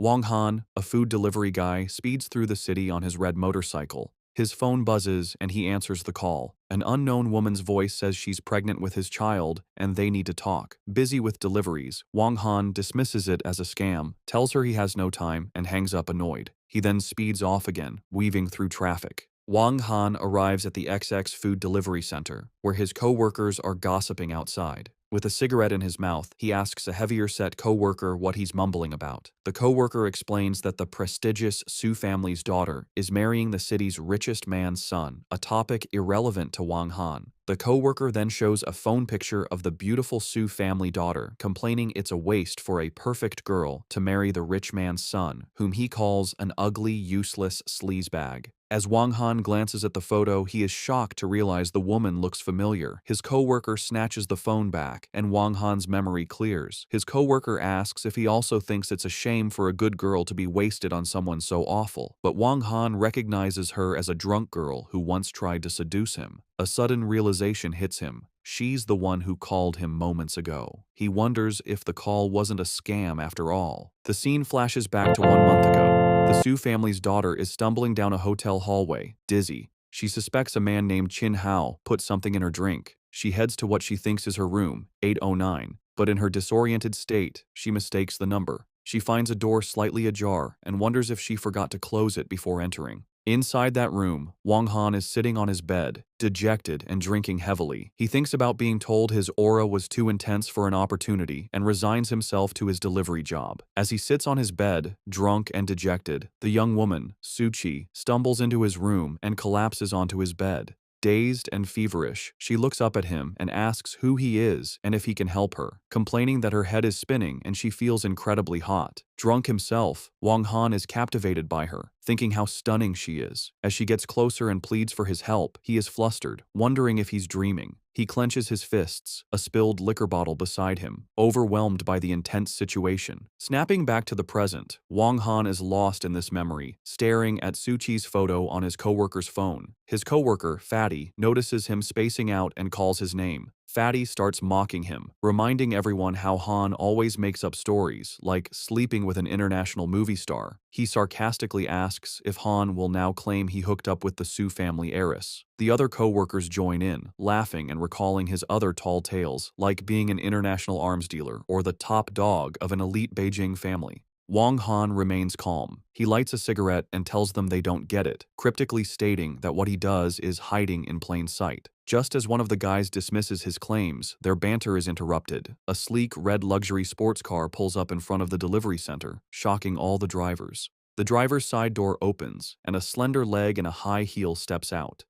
Wang Han, a food delivery guy, speeds through the city on his red motorcycle. His phone buzzes and he answers the call. An unknown woman's voice says she's pregnant with his child and they need to talk. Busy with deliveries, Wang Han dismisses it as a scam, tells her he has no time, and hangs up annoyed. He then speeds off again, weaving through traffic. Wang Han arrives at the XX food delivery center, where his co-workers are gossiping outside. With a cigarette in his mouth, he asks a heavier-set co-worker what he's mumbling about. The co-worker explains that the prestigious Su family's daughter is marrying the city's richest man's son, a topic irrelevant to Wang Han. The co-worker then shows a phone picture of the beautiful Su family daughter, complaining it's a waste for a perfect girl to marry the rich man's son, whom he calls an ugly, useless sleazebag. As Wang Han glances at the photo, he is shocked to realize the woman looks familiar. His co-worker snatches the phone back, and Wang Han's memory clears. His co-worker asks if he also thinks it's a shame for a good girl to be wasted on someone so awful, but Wang Han recognizes her as a drunk girl who once tried to seduce him. A sudden realization hits him. She's the one who called him moments ago. He wonders if the call wasn't a scam after all. The scene flashes back to 1 month ago. The Su family's daughter is stumbling down a hotel hallway, dizzy. She suspects a man named Chin Hao put something in her drink. She heads to what she thinks is her room, 809, but in her disoriented state, she mistakes the number. She finds a door slightly ajar and wonders if she forgot to close it before entering. Inside that room, Wang Han is sitting on his bed, dejected and drinking heavily. He thinks about being told his aura was too intense for an opportunity and resigns himself to his delivery job. As he sits on his bed, drunk and dejected, the young woman, Suchi, stumbles into his room and collapses onto his bed. Dazed and feverish, she looks up at him and asks who he is and if he can help her, complaining that her head is spinning and she feels incredibly hot. Drunk himself, Wang Han is captivated by her, thinking how stunning she is. As she gets closer and pleads for his help, he is flustered, wondering if he's dreaming. He clenches his fists, a spilled liquor bottle beside him, overwhelmed by the intense situation. Snapping back to the present, Wang Han is lost in this memory, staring at Suchi's photo on his coworker's phone. His coworker, Fatty, notices him spacing out and calls his name. Fatty starts mocking him, reminding everyone how Han always makes up stories, like sleeping with an international movie star. He sarcastically asks if Han will now claim he hooked up with the Su family heiress. The other co-workers join in, laughing and recalling his other tall tales, like being an international arms dealer or the top dog of an elite Beijing family. Wang Han remains calm. He lights a cigarette and tells them they don't get it, cryptically stating that what he does is hiding in plain sight. Just as one of the guys dismisses his claims, their banter is interrupted. A sleek red luxury sports car pulls up in front of the delivery center, shocking all the drivers. The driver's side door opens, and a slender leg in a high heel steps out.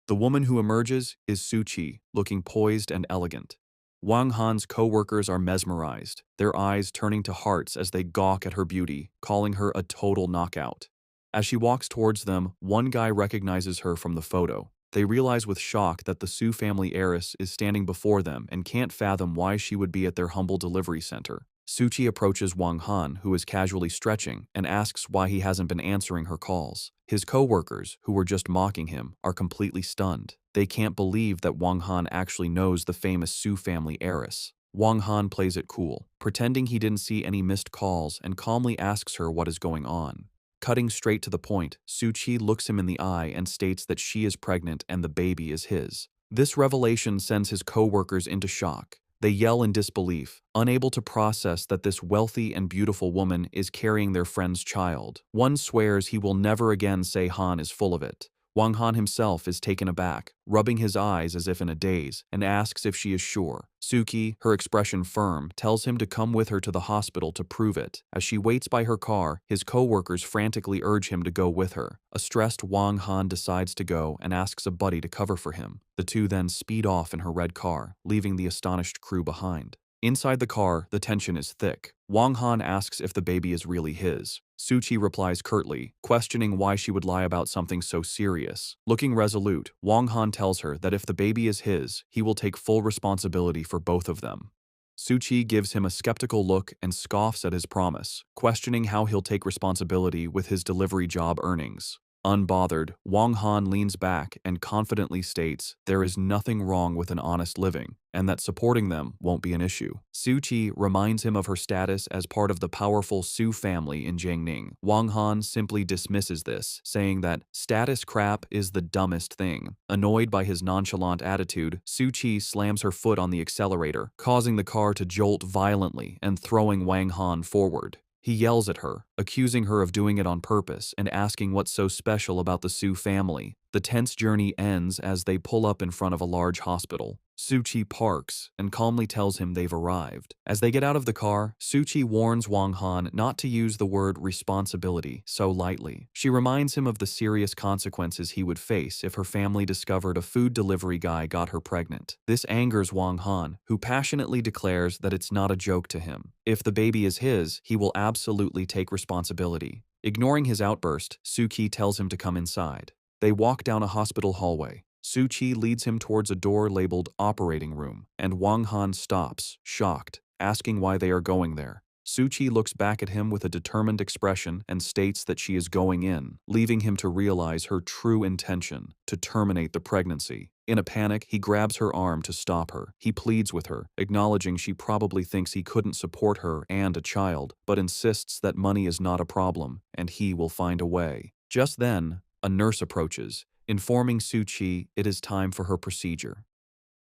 The woman who emerges is Suchi, looking poised and elegant. Wang Han's co-workers are mesmerized, their eyes turning to hearts as they gawk at her beauty, calling her a total knockout. As she walks towards them, one guy recognizes her from the photo. They realize with shock that the Su family heiress is standing before them and can't fathom why she would be at their humble delivery center. Suchi approaches Wang Han, who is casually stretching, and asks why he hasn't been answering her calls. His co-workers, who were just mocking him, are completely stunned. They can't believe that Wang Han actually knows the famous Su family heiress. Wang Han plays it cool, pretending he didn't see any missed calls and calmly asks her what is going on. Cutting straight to the point, Suchi looks him in the eye and states that she is pregnant and the baby is his. This revelation sends his co-workers into shock. They yell in disbelief, unable to process that this wealthy and beautiful woman is carrying their friend's child. One swears he will never again say Han is full of it. Wang Han himself is taken aback, rubbing his eyes as if in a daze, and asks if she is sure. Suki, her expression firm, tells him to come with her to the hospital to prove it. As she waits by her car, his co-workers frantically urge him to go with her. A stressed Wang Han decides to go and asks a buddy to cover for him. The two then speed off in her red car, leaving the astonished crew behind. Inside the car, the tension is thick. Wang Han asks if the baby is really his. Suchi replies curtly, questioning why she would lie about something so serious. Looking resolute, Wang Han tells her that if the baby is his, he will take full responsibility for both of them. Suchi gives him a skeptical look and scoffs at his promise, questioning how he'll take responsibility with his delivery job earnings. Unbothered, Wang Han leans back and confidently states there is nothing wrong with an honest living, and that supporting them won't be an issue. Su Qi reminds him of her status as part of the powerful Su family in Jiangning. Wang Han simply dismisses this, saying that status crap is the dumbest thing. Annoyed by his nonchalant attitude, Su Qi slams her foot on the accelerator, causing the car to jolt violently and throwing Wang Han forward. He yells at her, accusing her of doing it on purpose and asking what's so special about the Su family. The tense journey ends as they pull up in front of a large hospital. Su Qi parks and calmly tells him they've arrived. As they get out of the car, Su Qi warns Wang Han not to use the word responsibility so lightly. She reminds him of the serious consequences he would face if her family discovered a food delivery guy got her pregnant. This angers Wang Han, who passionately declares that it's not a joke to him. If the baby is his, he will absolutely take responsibility. Ignoring his outburst, Su Qi tells him to come inside. They walk down a hospital hallway. Su Qi leads him towards a door labeled operating room, and Wang Han stops, shocked, asking why they are going there. Su Qi looks back at him with a determined expression and states that she is going in, leaving him to realize her true intention, to terminate the pregnancy. In a panic, he grabs her arm to stop her. He pleads with her, acknowledging she probably thinks he couldn't support her and a child, but insists that money is not a problem, and he will find a way. Just then, a nurse approaches, informing Su Qi it is time for her procedure.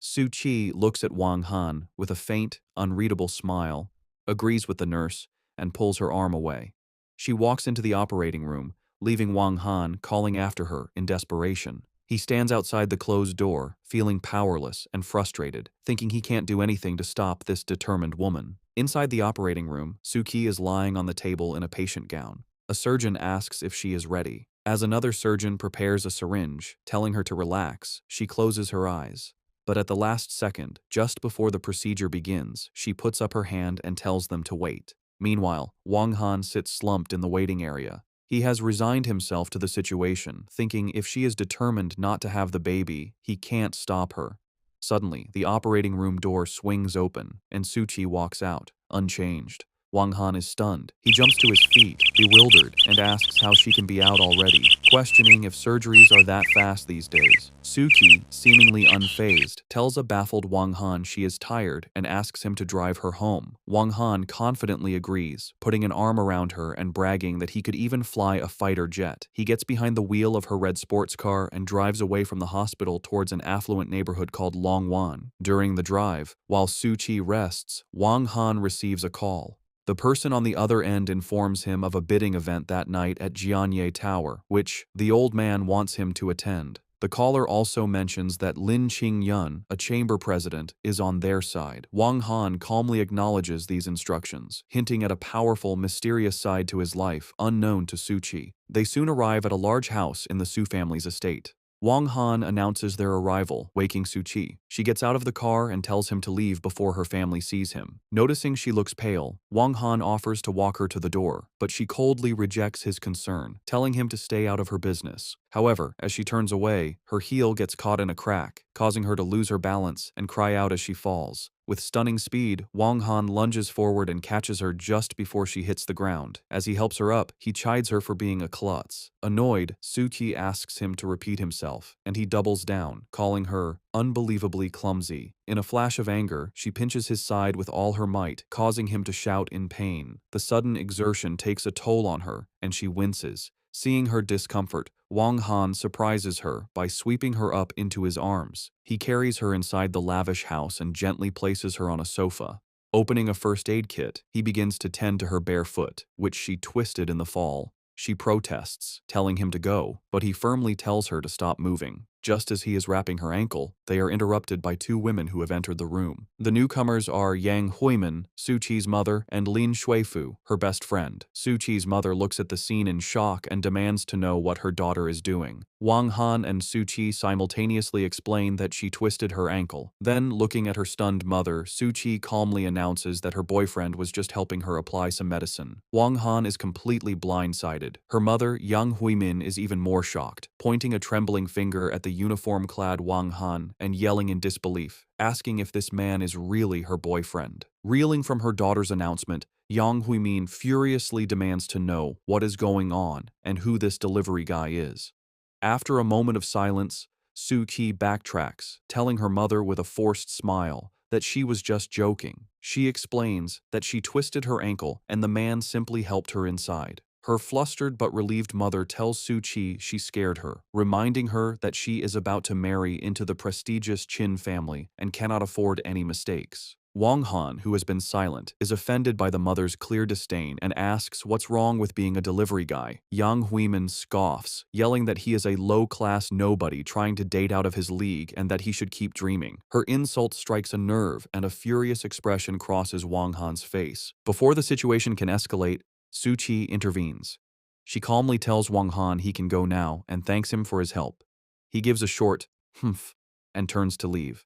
Su Qi looks at Wang Han with a faint, unreadable smile, agrees with the nurse, and pulls her arm away. She walks into the operating room, leaving Wang Han calling after her in desperation. He stands outside the closed door, feeling powerless and frustrated, thinking he can't do anything to stop this determined woman. Inside the operating room, Su Qi is lying on the table in a patient gown. A surgeon asks if she is ready. As another surgeon prepares a syringe, telling her to relax, she closes her eyes. But at the last second, just before the procedure begins, she puts up her hand and tells them to wait. Meanwhile, Wang Han sits slumped in the waiting area. He has resigned himself to the situation, thinking if she is determined not to have the baby, he can't stop her. Suddenly, the operating room door swings open, and Su Qi walks out, unchanged. Wang Han is stunned. He jumps to his feet, bewildered, and asks how she can be out already, questioning if surgeries are that fast these days. Su Qi, seemingly unfazed, tells a baffled Wang Han she is tired and asks him to drive her home. Wang Han confidently agrees, putting an arm around her and bragging that he could even fly a fighter jet. He gets behind the wheel of her red sports car and drives away from the hospital towards an affluent neighborhood called Longwan. During the drive, while Su Qi rests, Wang Han receives a call. The person on the other end informs him of a bidding event that night at Jianye Tower, which the old man wants him to attend. The caller also mentions that Lin Qingyun, a chamber president, is on their side. Wang Han calmly acknowledges these instructions, hinting at a powerful, mysterious side to his life, unknown to Su Qi. They soon arrive at a large house in the Su family's estate. Wang Han announces their arrival, waking Su Qi. She gets out of the car and tells him to leave before her family sees him. Noticing she looks pale, Wang Han offers to walk her to the door, but she coldly rejects his concern, telling him to stay out of her business. However, as she turns away, her heel gets caught in a crack, causing her to lose her balance and cry out as she falls. With stunning speed, Wang Han lunges forward and catches her just before she hits the ground. As he helps her up, he chides her for being a klutz. Annoyed, Su Qi asks him to repeat himself, and he doubles down, calling her unbelievably clumsy. In a flash of anger, she pinches his side with all her might, causing him to shout in pain. The sudden exertion takes a toll on her, and she winces. Seeing her discomfort, Wang Han surprises her by sweeping her up into his arms. He carries her inside the lavish house and gently places her on a sofa. Opening a first aid kit, he begins to tend to her bare foot, which she twisted in the fall. She protests, telling him to go, but he firmly tells her to stop moving. Just as he is wrapping her ankle, they are interrupted by two women who have entered the room. The newcomers are Yang Huimin, Su Qi's mother, and Lin Shuifu, her best friend. Su Qi's mother looks at the scene in shock and demands to know what her daughter is doing. Wang Han and Su Qi simultaneously explain that she twisted her ankle. Then, looking at her stunned mother, Su Qi calmly announces that her boyfriend was just helping her apply some medicine. Wang Han is completely blindsided. Her mother, Yang Huimin, is even more shocked, pointing a trembling finger at the uniform-clad Wang Han and yelling in disbelief, asking if this man is really her boyfriend. Reeling from her daughter's announcement, Yang Huimin furiously demands to know what is going on and who this delivery guy is. After a moment of silence, Su Qi backtracks, telling her mother with a forced smile that she was just joking. She explains that she twisted her ankle and the man simply helped her inside. Her flustered but relieved mother tells Su Qi she scared her, reminding her that she is about to marry into the prestigious Qin family and cannot afford any mistakes. Wang Han, who has been silent, is offended by the mother's clear disdain and asks what's wrong with being a delivery guy. Yang Huimin scoffs, yelling that he is a low-class nobody trying to date out of his league and that he should keep dreaming. Her insult strikes a nerve and a furious expression crosses Wang Han's face. Before the situation can escalate, Su Qi intervenes. She calmly tells Wang Han he can go now and thanks him for his help. He gives a short humph and turns to leave.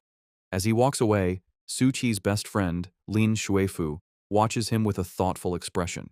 As he walks away, Su Qi's best friend, Lin Shuifu, watches him with a thoughtful expression.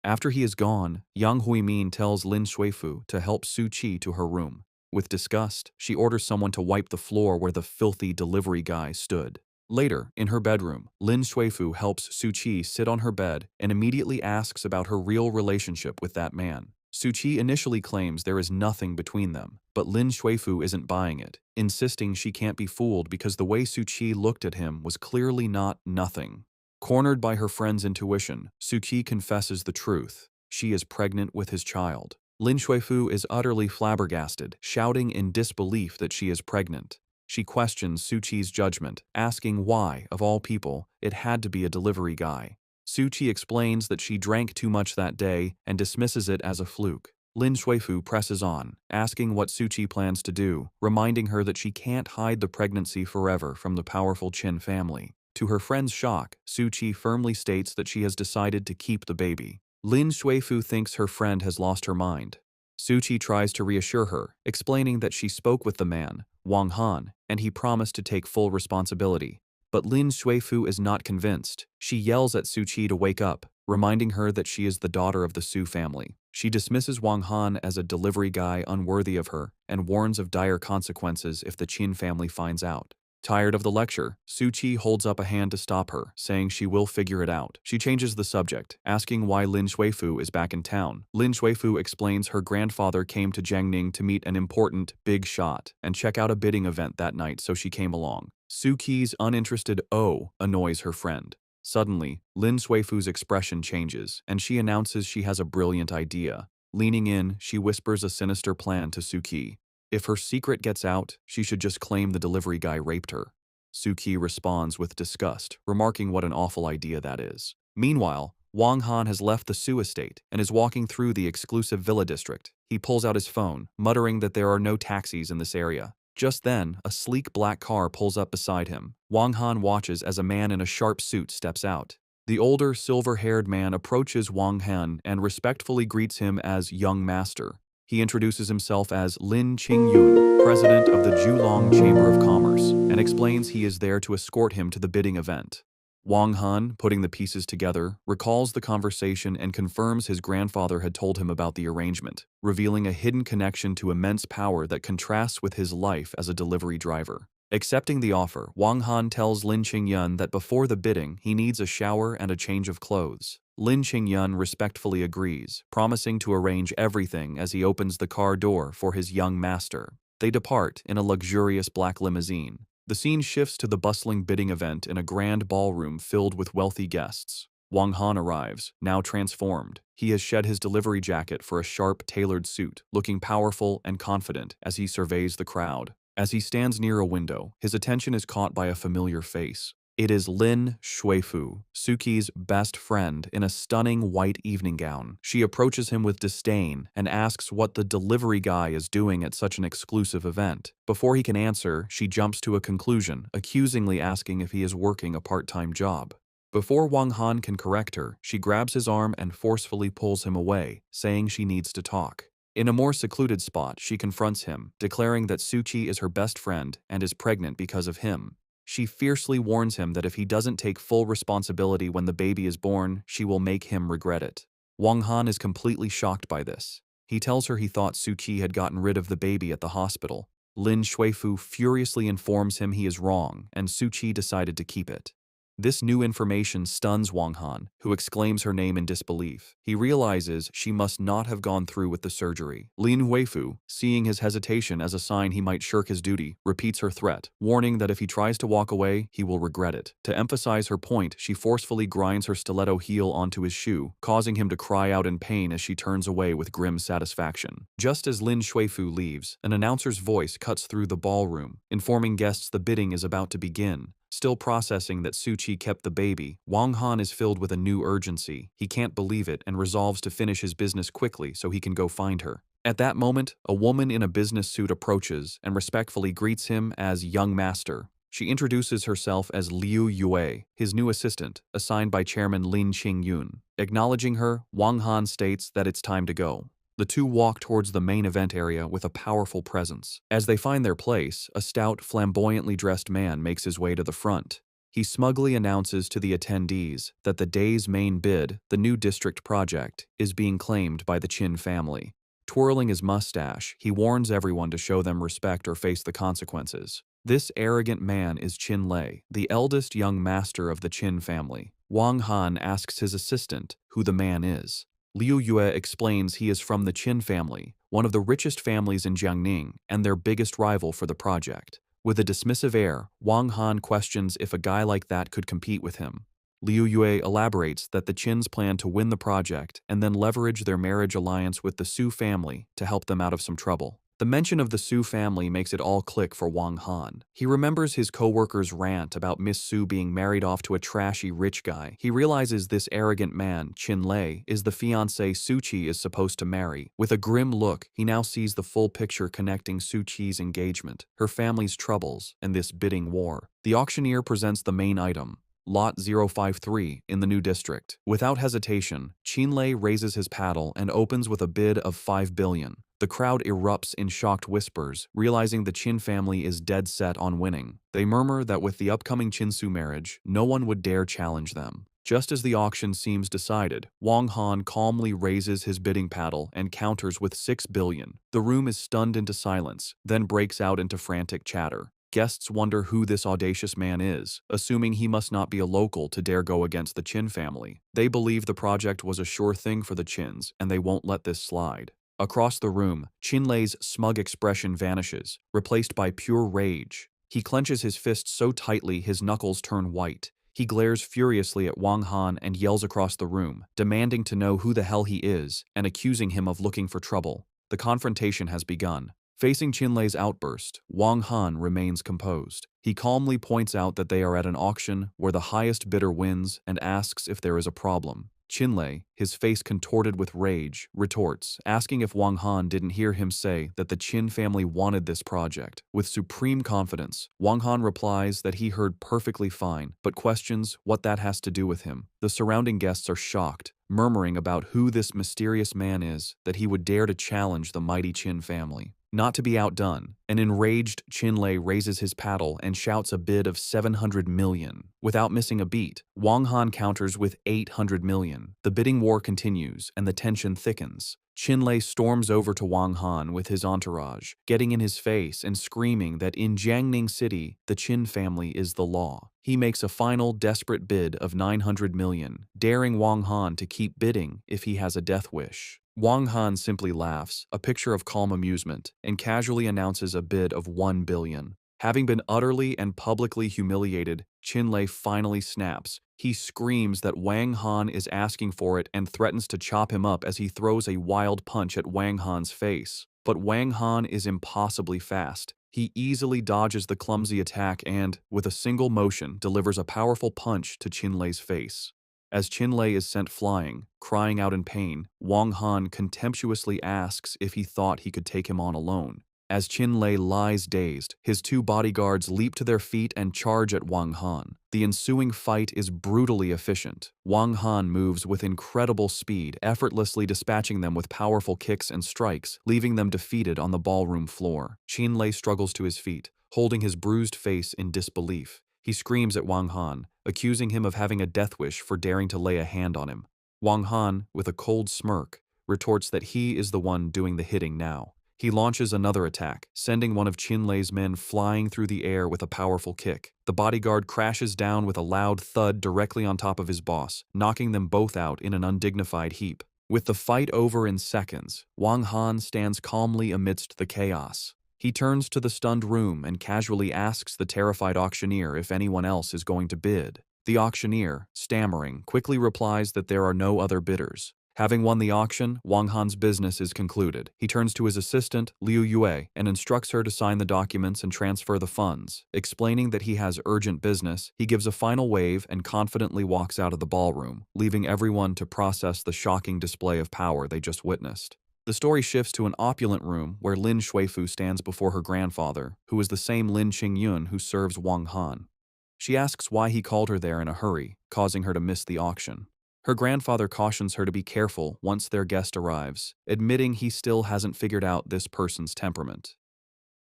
After he is gone, Yang Huimin tells Lin Shuifu to help Su Qi to her room. With disgust, she orders someone to wipe the floor where the filthy delivery guy stood. Later, in her bedroom, Lin Shuifu helps Su Qi sit on her bed and immediately asks about her real relationship with that man. Su Qi initially claims there is nothing between them, but Lin Shuifu isn't buying it, insisting she can't be fooled because the way Su Qi looked at him was clearly not nothing. Cornered by her friend's intuition, Su Qi confesses the truth. She is pregnant with his child. Lin Shuifu is utterly flabbergasted, shouting in disbelief that she is pregnant. She questions Su Qi's judgment, asking why, of all people, it had to be a delivery guy. Su Qi explains that she drank too much that day and dismisses it as a fluke. Lin Shuifu presses on, asking what Su Qi plans to do, reminding her that she can't hide the pregnancy forever from the powerful Qin family. To her friend's shock, Su Qi firmly states that she has decided to keep the baby. Lin Shuifu thinks her friend has lost her mind. Su Qi tries to reassure her, explaining that she spoke with the man, Wang Han, and he promised to take full responsibility. But Lin Shuifu is not convinced. She yells at Su Qi to wake up, reminding her that she is the daughter of the Su family. She dismisses Wang Han as a delivery guy unworthy of her and warns of dire consequences if the Qin family finds out. Tired of the lecture, Su Qi holds up a hand to stop her, saying she will figure it out. She changes the subject, asking why Lin Shuifu is back in town. Lin Shuifu explains her grandfather came to Jiangning to meet an important big shot and check out a bidding event that night, so she came along. Su Qi's uninterested "oh" annoys her friend. Suddenly, Lin Shuifu's expression changes, and she announces she has a brilliant idea. Leaning in, she whispers a sinister plan to Su Qi. If her secret gets out, she should just claim the delivery guy raped her. Su Qi responds with disgust, remarking what an awful idea that is. Meanwhile, Wang Han has left the Su estate and is walking through the exclusive villa district. He pulls out his phone, muttering that there are no taxis in this area. Just then, a sleek black car pulls up beside him. Wang Han watches as a man in a sharp suit steps out. The older, silver-haired man approaches Wang Han and respectfully greets him as young master. He introduces himself as Lin Qingyun, president of the Julong Chamber of Commerce, and explains he is there to escort him to the bidding event. Wang Han, putting the pieces together, recalls the conversation and confirms his grandfather had told him about the arrangement, revealing a hidden connection to immense power that contrasts with his life as a delivery driver. Accepting the offer, Wang Han tells Lin Qingyun that before the bidding, he needs a shower and a change of clothes. Lin Qingyun respectfully agrees, promising to arrange everything as he opens the car door for his young master. They depart in a luxurious black limousine. The scene shifts to the bustling bidding event in a grand ballroom filled with wealthy guests. Wang Han arrives, now transformed. He has shed his delivery jacket for a sharp, tailored suit, looking powerful and confident as he surveys the crowd. As he stands near a window, his attention is caught by a familiar face. It is Lin Shuifu, Su Qi's best friend, in a stunning white evening gown. She approaches him with disdain and asks what the delivery guy is doing at such an exclusive event. Before he can answer, she jumps to a conclusion, accusingly asking if he is working a part-time job. Before Wang Han can correct her, she grabs his arm and forcefully pulls him away, saying she needs to talk. In a more secluded spot, she confronts him, declaring that Su Qi is her best friend and is pregnant because of him. She fiercely warns him that if he doesn't take full responsibility when the baby is born, she will make him regret it. Wang Han is completely shocked by this. He tells her he thought Su Qi had gotten rid of the baby at the hospital. Lin Shuifu furiously informs him he is wrong, and Su Qi decided to keep it. This new information stuns Wang Han, who exclaims her name in disbelief. He realizes she must not have gone through with the surgery. Lin Huifu, seeing his hesitation as a sign he might shirk his duty, repeats her threat, warning that if he tries to walk away, he will regret it. To emphasize her point, she forcefully grinds her stiletto heel onto his shoe, causing him to cry out in pain as she turns away with grim satisfaction. Just as Lin Shuifu leaves, an announcer's voice cuts through the ballroom, informing guests the bidding is about to begin. Still processing that Su Qi kept the baby, Wang Han is filled with a new urgency. He can't believe it and resolves to finish his business quickly so he can go find her. At that moment, a woman in a business suit approaches and respectfully greets him as young master. She introduces herself as Liu Yue, his new assistant, assigned by Chairman Lin Qingyun. Acknowledging her, Wang Han states that it's time to go. The two walk towards the main event area with a powerful presence. As they find their place, a stout, flamboyantly dressed man makes his way to the front. He smugly announces to the attendees that the day's main bid, the new district project, is being claimed by the Qin family. Twirling his mustache, he warns everyone to show them respect or face the consequences. This arrogant man is Qin Lei, the eldest young master of the Qin family. Wang Han asks his assistant who the man is. Liu Yue explains he is from the Qin family, one of the richest families in Jiangning and their biggest rival for the project. With a dismissive air, Wang Han questions if a guy like that could compete with him. Liu Yue elaborates that the Qins plan to win the project and then leverage their marriage alliance with the Su family to help them out of some trouble. The mention of the Su family makes it all click for Wang Han. He remembers his co-worker's rant about Miss Su being married off to a trashy rich guy. He realizes this arrogant man, Qin Lei, is the fiancée Su Qi is supposed to marry. With a grim look, he now sees the full picture connecting Su Qi's engagement, her family's troubles, and this bidding war. The auctioneer presents the main item, Lot 053 in the new district. Without hesitation, Qin Lei raises his paddle and opens with a bid of 5 billion. The crowd erupts in shocked whispers, realizing the Qin family is dead set on winning. They murmur that with the upcoming Qin-Su marriage, no one would dare challenge them. Just as the auction seems decided, Wang Han calmly raises his bidding paddle and counters with 6 billion. The room is stunned into silence, then breaks out into frantic chatter. Guests wonder who this audacious man is, assuming he must not be a local to dare go against the Qin family. They believe the project was a sure thing for the Qins, and they won't let this slide. Across the room, Qin Lei's smug expression vanishes, replaced by pure rage. He clenches his fists so tightly his knuckles turn white. He glares furiously at Wang Han and yells across the room, demanding to know who the hell he is and accusing him of looking for trouble. The confrontation has begun. Facing Qin Lei's outburst, Wang Han remains composed. He calmly points out that they are at an auction where the highest bidder wins and asks if there is a problem. Qin Lei, his face contorted with rage, retorts, asking if Wang Han didn't hear him say that the Qin family wanted this project. With supreme confidence, Wang Han replies that he heard perfectly fine, but questions what that has to do with him. The surrounding guests are shocked, murmuring about who this mysterious man is that he would dare to challenge the mighty Qin family. Not to be outdone, an enraged Qin Lei raises his paddle and shouts a bid of 700 million. Without missing a beat, Wang Han counters with 800 million. The bidding war continues and the tension thickens. Qin Lei storms over to Wang Han with his entourage, getting in his face and screaming that in Jiangning City, the Qin family is the law. He makes a final desperate bid of 900 million, daring Wang Han to keep bidding if he has a death wish. Wang Han simply laughs, a picture of calm amusement, and casually announces a bid of 1 billion. Having been utterly and publicly humiliated, Qin Lei finally snaps. He screams that Wang Han is asking for it and threatens to chop him up as he throws a wild punch at Wang Han's face. But Wang Han is impossibly fast. He easily dodges the clumsy attack and, with a single motion, delivers a powerful punch to Qin Lei's face. As Qin Lei is sent flying, crying out in pain, Wang Han contemptuously asks if he thought he could take him on alone. As Qin Lei lies dazed, his two bodyguards leap to their feet and charge at Wang Han. The ensuing fight is brutally efficient. Wang Han moves with incredible speed, effortlessly dispatching them with powerful kicks and strikes, leaving them defeated on the ballroom floor. Qin Lei struggles to his feet, holding his bruised face in disbelief. He screams at Wang Han, accusing him of having a death wish for daring to lay a hand on him. Wang Han, with a cold smirk, retorts that he is the one doing the hitting now. He launches another attack, sending one of Qinlei's men flying through the air with a powerful kick. The bodyguard crashes down with a loud thud directly on top of his boss, knocking them both out in an undignified heap. With the fight over in seconds, Wang Han stands calmly amidst the chaos. He turns to the stunned room and casually asks the terrified auctioneer if anyone else is going to bid. The auctioneer, stammering, quickly replies that there are no other bidders. Having won the auction, Wang Han's business is concluded. He turns to his assistant, Liu Yue, and instructs her to sign the documents and transfer the funds. Explaining that he has urgent business, he gives a final wave and confidently walks out of the ballroom, leaving everyone to process the shocking display of power they just witnessed. The story shifts to an opulent room where Lin Shuifu stands before her grandfather, who is the same Lin Qingyun who serves Wang Han. She asks why he called her there in a hurry, causing her to miss the auction. Her grandfather cautions her to be careful once their guest arrives, admitting he still hasn't figured out this person's temperament.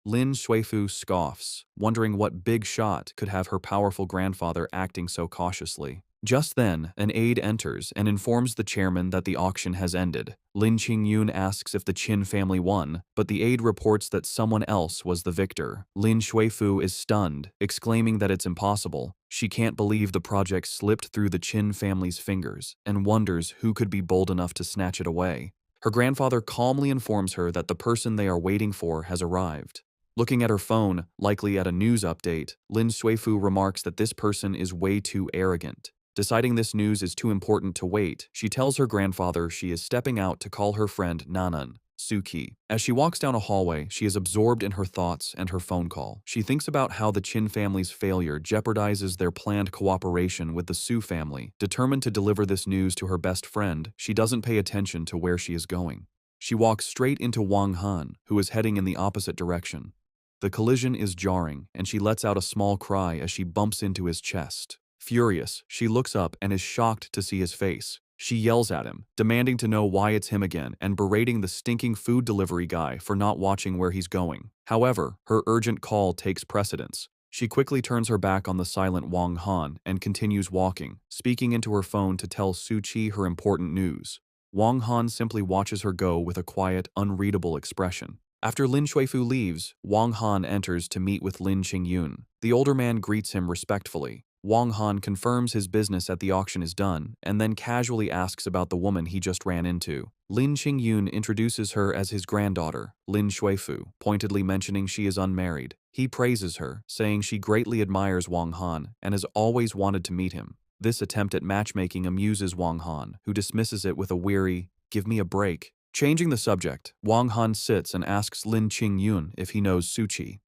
Lin Shuifu scoffs, wondering what big shot could have her powerful grandfather acting so cautiously. Just then, an aide enters and informs the chairman that the auction has ended. Lin Qingyun asks if the Qin family won, but the aide reports that someone else was the victor. Lin Shuifu is stunned, exclaiming that it's impossible. She can't believe the project slipped through the Qin family's fingers and wonders who could be bold enough to snatch it away. Her grandfather calmly informs her that the person they are waiting for has arrived. Looking at her phone, likely at a news update, Lin Shuifu remarks that this person is way too arrogant. Deciding this news is too important to wait, she tells her grandfather she is stepping out to call her friend Nanan, Suki. As she walks down a hallway, she is absorbed in her thoughts and her phone call. She thinks about how the Qin family's failure jeopardizes their planned cooperation with the Su family. Determined to deliver this news to her best friend, she doesn't pay attention to where she is going. She walks straight into Wang Han, who is heading in the opposite direction. The collision is jarring, and she lets out a small cry as she bumps into his chest. Furious, she looks up and is shocked to see his face. She yells at him, demanding to know why it's him again and berating the stinking food delivery guy for not watching where he's going. However, her urgent call takes precedence. She quickly turns her back on the silent Wang Han and continues walking, speaking into her phone to tell Su Qi her important news. Wang Han simply watches her go with a quiet, unreadable expression. After Lin Shuifu leaves, Wang Han enters to meet with Lin Qingyun. The older man greets him respectfully. Wang Han confirms his business at the auction is done, and then casually asks about the woman he just ran into. Lin Qingyun introduces her as his granddaughter, Lin Shuifu, pointedly mentioning she is unmarried. He praises her, saying she greatly admires Wang Han and has always wanted to meet him. This attempt at matchmaking amuses Wang Han, who dismisses it with a weary, "Give me a break." Changing the subject, Wang Han sits and asks Lin Qingyun if he knows Su Qi.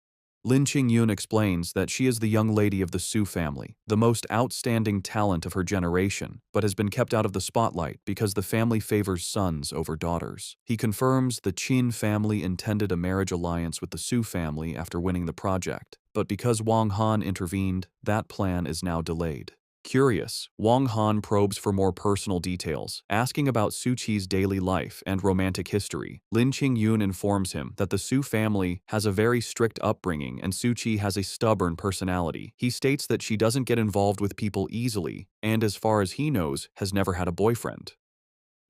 Lin Qingyun explains that she is the young lady of the Su family, the most outstanding talent of her generation, but has been kept out of the spotlight because the family favors sons over daughters. He confirms the Qin family intended a marriage alliance with the Su family after winning the project, but because Wang Han intervened, that plan is now delayed. Curious, Wang Han probes for more personal details, asking about Su Qi's daily life and romantic history. Lin Qingyun informs him that the Su family has a very strict upbringing and Su Qi has a stubborn personality. He states that she doesn't get involved with people easily and, as far as he knows, has never had a boyfriend.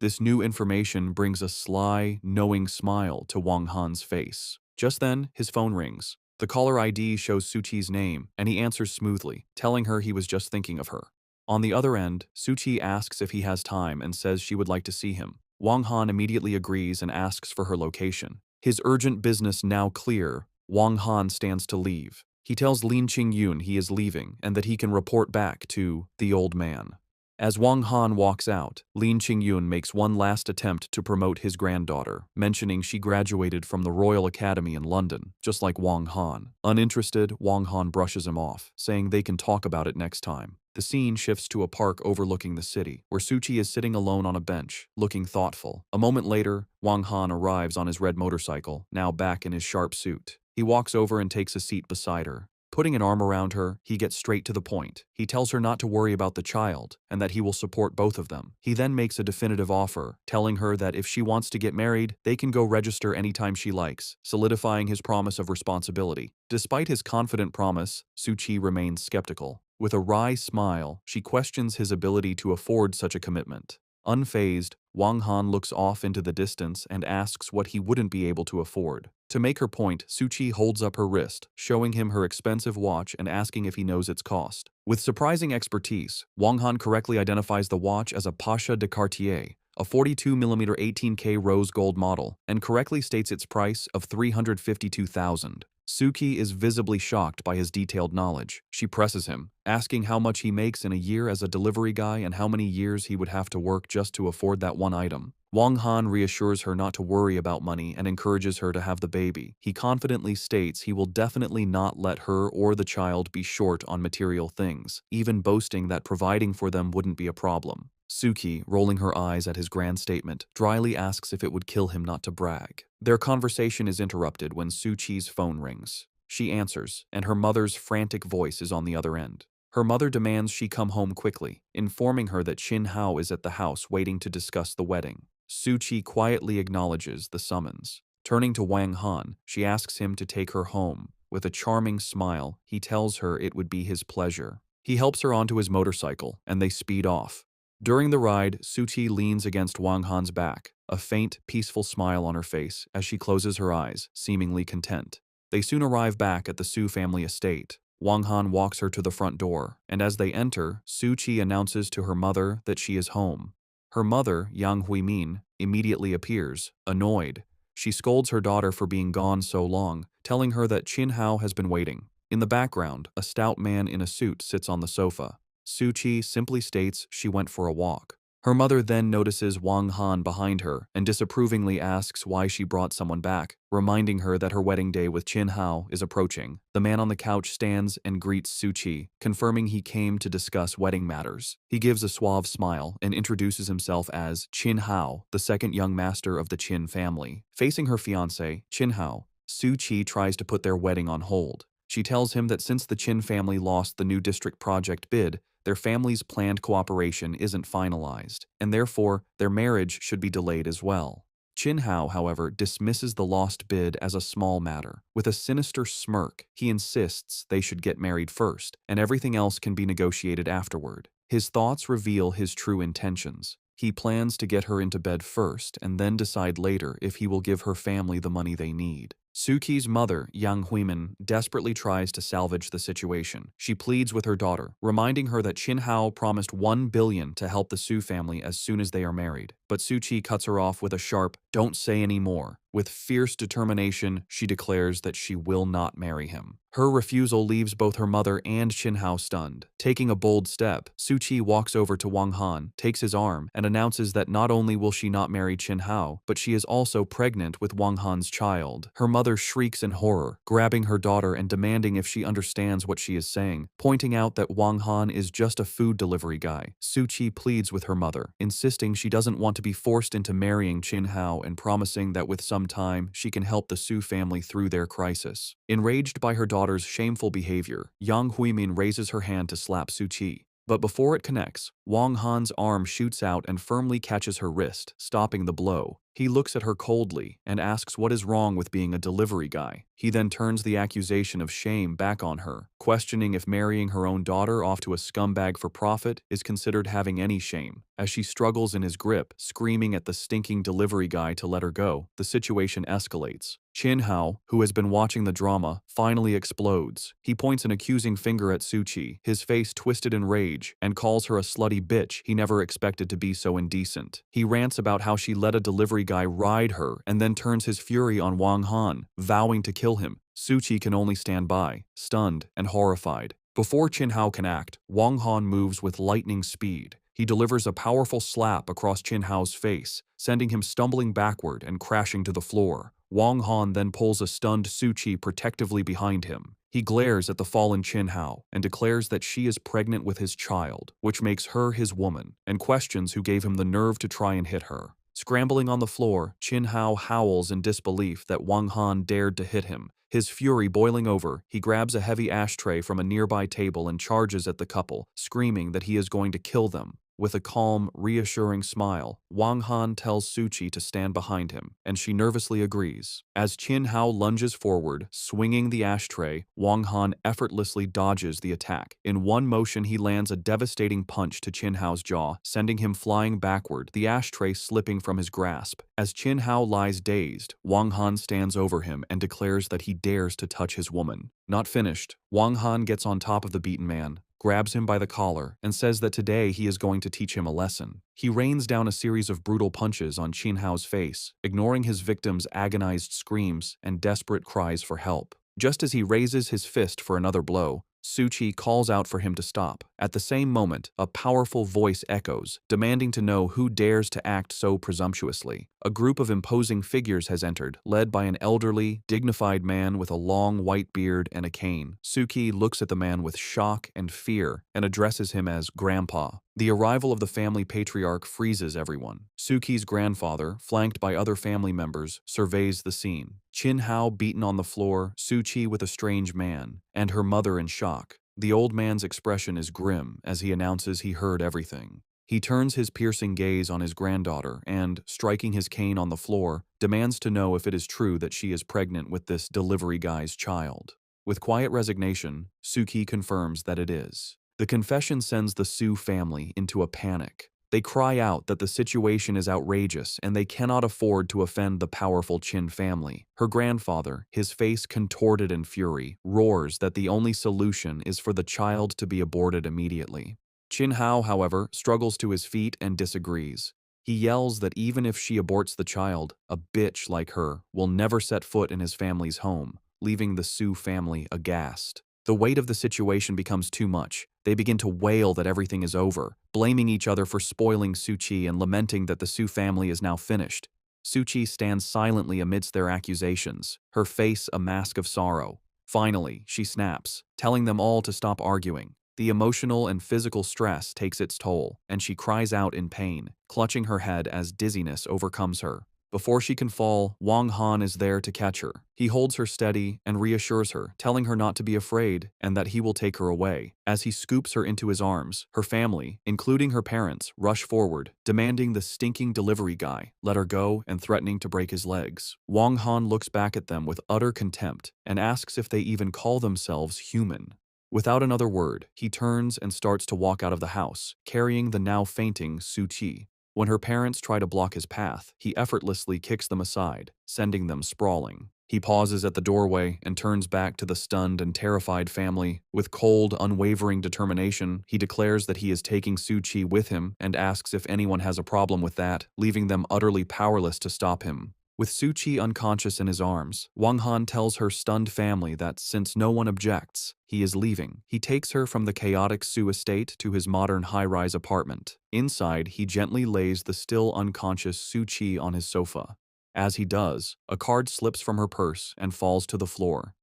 This new information brings a sly, knowing smile to Wang Han's face. Just then, his phone rings. The caller ID shows Su Qi's name, and he answers smoothly, telling her he was just thinking of her. On the other end, Su Qi asks if he has time and says she would like to see him. Wang Han immediately agrees and asks for her location. His urgent business now clear, Wang Han stands to leave. He tells Lin Qingyun he is leaving and that he can report back to the old man. As Wang Han walks out, Lin Qingyun makes one last attempt to promote his granddaughter, mentioning she graduated from the Royal Academy in London, just like Wang Han. Uninterested, Wang Han brushes him off, saying they can talk about it next time. The scene shifts to a park overlooking the city, where Su Qi is sitting alone on a bench, looking thoughtful. A moment later, Wang Han arrives on his red motorcycle, now back in his sharp suit. He walks over and takes a seat beside her. Putting an arm around her, he gets straight to the point. He tells her not to worry about the child and that he will support both of them. He then makes a definitive offer, telling her that if she wants to get married, they can go register anytime she likes, solidifying his promise of responsibility. Despite his confident promise, Su Qi remains skeptical. With a wry smile, she questions his ability to afford such a commitment. Unfazed, Wang Han looks off into the distance and asks what he wouldn't be able to afford. To make her point, Suchi holds up her wrist, showing him her expensive watch and asking if he knows its cost. With surprising expertise, Wang Han correctly identifies the watch as a Pasha de Cartier, a 42mm 18K rose gold model, and correctly states its price of 352,000. Suki is visibly shocked by his detailed knowledge. She presses him, asking how much he makes in a year as a delivery guy and how many years he would have to work just to afford that one item. Wang Han reassures her not to worry about money and encourages her to have the baby. He confidently states he will definitely not let her or the child be short on material things, even boasting that providing for them wouldn't be a problem. Suki, rolling her eyes at his grand statement, dryly asks if it would kill him not to brag. Their conversation is interrupted when Suchi's phone rings. She answers, and her mother's frantic voice is on the other end. Her mother demands she come home quickly, informing her that Chin Hao is at the house waiting to discuss the wedding. Suchi quietly acknowledges the summons. Turning to Wang Han, she asks him to take her home. With a charming smile, he tells her it would be his pleasure. He helps her onto his motorcycle, and they speed off. During the ride, Suchi leans against Wang Han's back, a faint, peaceful smile on her face as she closes her eyes, seemingly content. They soon arrive back at the Su family estate. Wang Han walks her to the front door, and as they enter, Suchi announces to her mother that she is home. Her mother, Yang Huimin, immediately appears, annoyed. She scolds her daughter for being gone so long, telling her that Chin Hao has been waiting. In the background, a stout man in a suit sits on the sofa. Suchi simply states she went for a walk. Her mother then notices Wang Han behind her and disapprovingly asks why she brought someone back, reminding her that her wedding day with Chin Hao is approaching. The man on the couch stands and greets Suchi, confirming he came to discuss wedding matters. He gives a suave smile and introduces himself as Chin Hao, the second young master of the Chin family. Facing her fiancé, Chin Hao, Suchi tries to put their wedding on hold. She tells him that since the Chin family lost the new district project bid, their family's planned cooperation isn't finalized, and therefore their marriage should be delayed as well. Chin Hao, however, dismisses the lost bid as a small matter. With a sinister smirk, he insists they should get married first, and everything else can be negotiated afterward. His thoughts reveal his true intentions. He plans to get her into bed first and then decide later if he will give her family the money they need. Suki's mother, Yang Huimin, desperately tries to salvage the situation. She pleads with her daughter, reminding her that Chin Hao promised 1 billion to help the Su family as soon as they are married. But Suchi cuts her off with a sharp, "Don't say any more." With fierce determination, she declares that she will not marry him. Her refusal leaves both her mother and Chin Hao stunned. Taking a bold step, Suchi walks over to Wang Han, takes his arm, and announces that not only will she not marry Chin Hao, but she is also pregnant with Wang Han's child. Her mother shrieks in horror, grabbing her daughter and demanding if she understands what she is saying, pointing out that Wang Han is just a food delivery guy. Suchi pleads with her mother, insisting she doesn't want to be forced into marrying Chin Hao and promising that with some time she can help the Su family through their crisis. Enraged by her daughter's shameful behavior, Yang Huimin raises her hand to slap Suchi. But before it connects, Wang Han's arm shoots out and firmly catches her wrist, stopping the blow. He looks at her coldly and asks what is wrong with being a delivery guy. He then turns the accusation of shame back on her, questioning if marrying her own daughter off to a scumbag for profit is considered having any shame. As she struggles in his grip, screaming at the stinking delivery guy to let her go, the situation escalates. Chin Hao, who has been watching the drama, finally explodes. He points an accusing finger at Suchi, his face twisted in rage, and calls her a slutty bitch he never expected to be so indecent. He rants about how she let a delivery guy ride her and then turns his fury on Wang Han, vowing to kill him. Suchi can only stand by, stunned and horrified. Before Chin Hao can act, Wang Han moves with lightning speed. He delivers a powerful slap across Chin Hao's face, sending him stumbling backward and crashing to the floor. Wang Han then pulls a stunned Suchi protectively behind him. He glares at the fallen Chin Hao and declares that she is pregnant with his child, which makes her his woman, and questions who gave him the nerve to try and hit her. Scrambling on the floor, Chin Hao howls in disbelief that Wang Han dared to hit him. His fury boiling over, he grabs a heavy ashtray from a nearby table and charges at the couple, screaming that he is going to kill them. With a calm, reassuring smile, Wang Han tells Suchi to stand behind him, and she nervously agrees. As Qin Hao lunges forward, swinging the ashtray, Wang Han effortlessly dodges the attack. In one motion, he lands a devastating punch to Qin Hao's jaw, sending him flying backward, the ashtray slipping from his grasp. As Qin Hao lies dazed, Wang Han stands over him and declares that he dares to touch his woman. Not finished, Wang Han gets on top of the beaten man, grabs him by the collar, and says that today he is going to teach him a lesson. He rains down a series of brutal punches on Qin Hao's face, ignoring his victim's agonized screams and desperate cries for help. Just as he raises his fist for another blow, Suchi calls out for him to stop. At the same moment, a powerful voice echoes, demanding to know who dares to act so presumptuously. A group of imposing figures has entered, led by an elderly, dignified man with a long white beard and a cane. Suki looks at the man with shock and fear and addresses him as Grandpa. The arrival of the family patriarch freezes everyone. Suki's grandfather, flanked by other family members, surveys the scene. Qin Hao beaten on the floor, Suchi with a strange man, and her mother in shock. The old man's expression is grim as he announces he heard everything. He turns his piercing gaze on his granddaughter and, striking his cane on the floor, demands to know if it is true that she is pregnant with this delivery guy's child. With quiet resignation, Suki confirms that it is. The confession sends the Su family into a panic. They cry out that the situation is outrageous and they cannot afford to offend the powerful Qin family. Her grandfather, his face contorted in fury, roars that the only solution is for the child to be aborted immediately. Qin Hao, however, struggles to his feet and disagrees. He yells that even if she aborts the child, a bitch like her will never set foot in his family's home, leaving the Su family aghast. The weight of the situation becomes too much. They begin to wail that everything is over, blaming each other for spoiling Suchi and lamenting that the Su family is now finished. Suchi stands silently amidst their accusations, her face a mask of sorrow. Finally, she snaps, telling them all to stop arguing. The emotional and physical stress takes its toll, and she cries out in pain, clutching her head as dizziness overcomes her. Before she can fall, Wang Han is there to catch her. He holds her steady and reassures her, telling her not to be afraid and that he will take her away. As he scoops her into his arms, her family, including her parents, rush forward, demanding the stinking delivery guy let her go and threatening to break his legs. Wang Han looks back at them with utter contempt and asks if they even call themselves human. Without another word, he turns and starts to walk out of the house, carrying the now fainting Su Qi. When her parents try to block his path, he effortlessly kicks them aside, sending them sprawling. He pauses at the doorway and turns back to the stunned and terrified family. With cold, unwavering determination, he declares that he is taking Su Qi with him and asks if anyone has a problem with that, leaving them utterly powerless to stop him. With Suchi unconscious in his arms, Wang Han tells her stunned family that since no one objects, he is leaving. He takes her from the chaotic Su estate to his modern high-rise apartment. Inside, he gently lays the still unconscious Suchi on his sofa. As he does, a card slips from her purse and falls to the floor.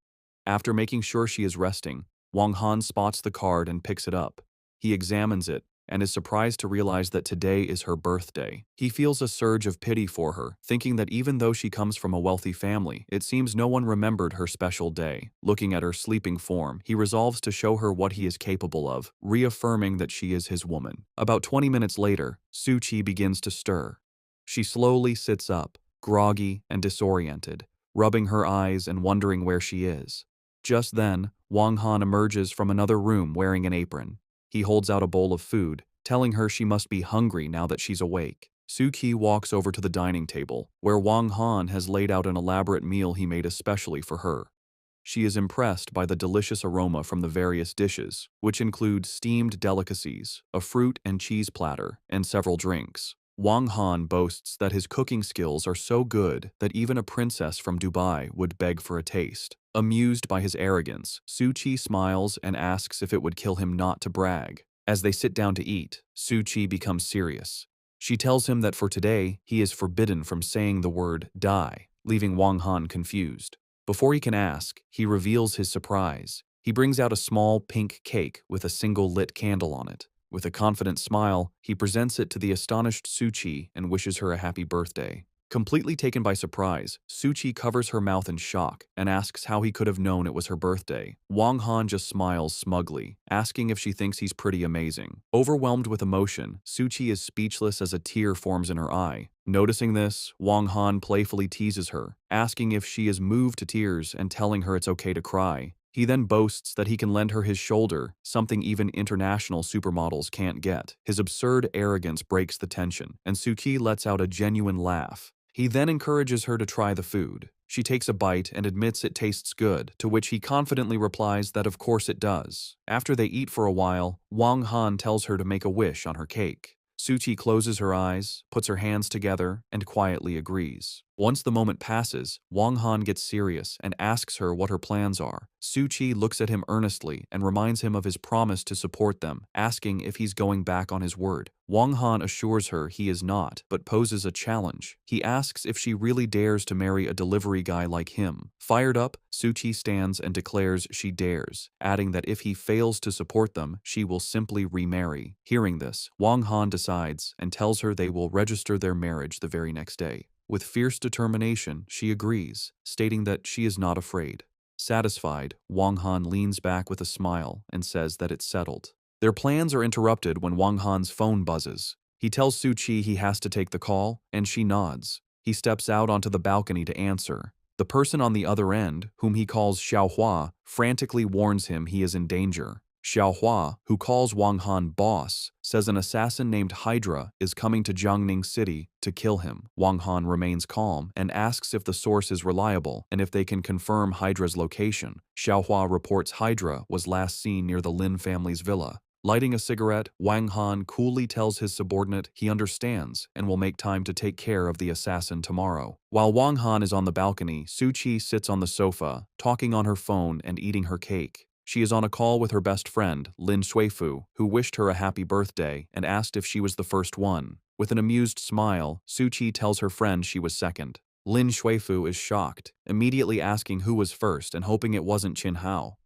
After making sure she is resting, Wang Han spots the card and picks it up. He examines it and is surprised to realize that today is her birthday. He feels a surge of pity for her, thinking that even though she comes from a wealthy family, it seems no one remembered her special day. Looking at her sleeping form, he resolves to show her what he is capable of, reaffirming that she is his woman. About 20 minutes later, Suchi begins to stir. She slowly sits up, groggy and disoriented, rubbing her eyes and wondering where she is. Just then, Wang Han emerges from another room wearing an apron. He holds out a bowl of food, telling her she must be hungry now that she's awake. Suki walks over to the dining table, where Wang Han has laid out an elaborate meal he made especially for her. She is impressed by the delicious aroma from the various dishes, which include steamed delicacies, a fruit and cheese platter, and several drinks. Wang Han boasts that his cooking skills are so good that even a princess from Dubai would beg for a taste. Amused by his arrogance, Suchi smiles and asks if it would kill him not to brag. As they sit down to eat, Suchi becomes serious. She tells him that for today, he is forbidden from saying the word die, leaving Wang Han confused. Before he can ask, he reveals his surprise. He brings out a small pink cake with a single lit candle on it. With a confident smile, he presents it to the astonished Suchi and wishes her a happy birthday. Completely taken by surprise, Suchi covers her mouth in shock and asks how he could have known it was her birthday. Wang Han just smiles smugly, asking if she thinks he's pretty amazing. Overwhelmed with emotion, Suchi is speechless as a tear forms in her eye. Noticing this, Wang Han playfully teases her, asking if she is moved to tears and telling her it's okay to cry. He then boasts that he can lend her his shoulder, something even international supermodels can't get. His absurd arrogance breaks the tension, and Suki lets out a genuine laugh. He then encourages her to try the food. She takes a bite and admits it tastes good, to which he confidently replies that of course it does. After they eat for a while, Wang Han tells her to make a wish on her cake. Suchi closes her eyes, puts her hands together, and quietly agrees. Once the moment passes, Wang Han gets serious and asks her what her plans are. Suchi looks at him earnestly and reminds him of his promise to support them, asking if he's going back on his word. Wang Han assures her he is not, but poses a challenge. He asks if she really dares to marry a delivery guy like him. Fired up, Suchi stands and declares she dares, adding that if he fails to support them, she will simply remarry. Hearing this, Wang Han decides and tells her they will register their marriage the very next day. With fierce determination, she agrees, stating that she is not afraid. Satisfied, Wang Han leans back with a smile and says that it's settled. Their plans are interrupted when Wang Han's phone buzzes. He tells Suchi he has to take the call, and she nods. He steps out onto the balcony to answer. The person on the other end, whom he calls Xiaohua, frantically warns him he is in danger. Xiaohua, who calls Wang Han boss, says an assassin named Hydra is coming to Jiangning City to kill him. Wang Han remains calm and asks if the source is reliable and if they can confirm Hydra's location. Xiaohua reports Hydra was last seen near the Lin family's villa. Lighting a cigarette, Wang Han coolly tells his subordinate he understands and will make time to take care of the assassin tomorrow. While Wang Han is on the balcony, Suchi sits on the sofa, talking on her phone and eating her cake. She is on a call with her best friend, Lin Shuifu, who wished her a happy birthday and asked if she was the first one. With an amused smile, Suchi tells her friend she was second. Lin Shuifu is shocked, immediately asking who was first and hoping it wasn't Qin Hao.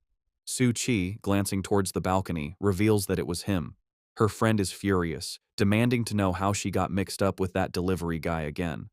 Suchi, glancing towards the balcony, reveals that it was him. Her friend is furious, demanding to know how she got mixed up with that delivery guy again.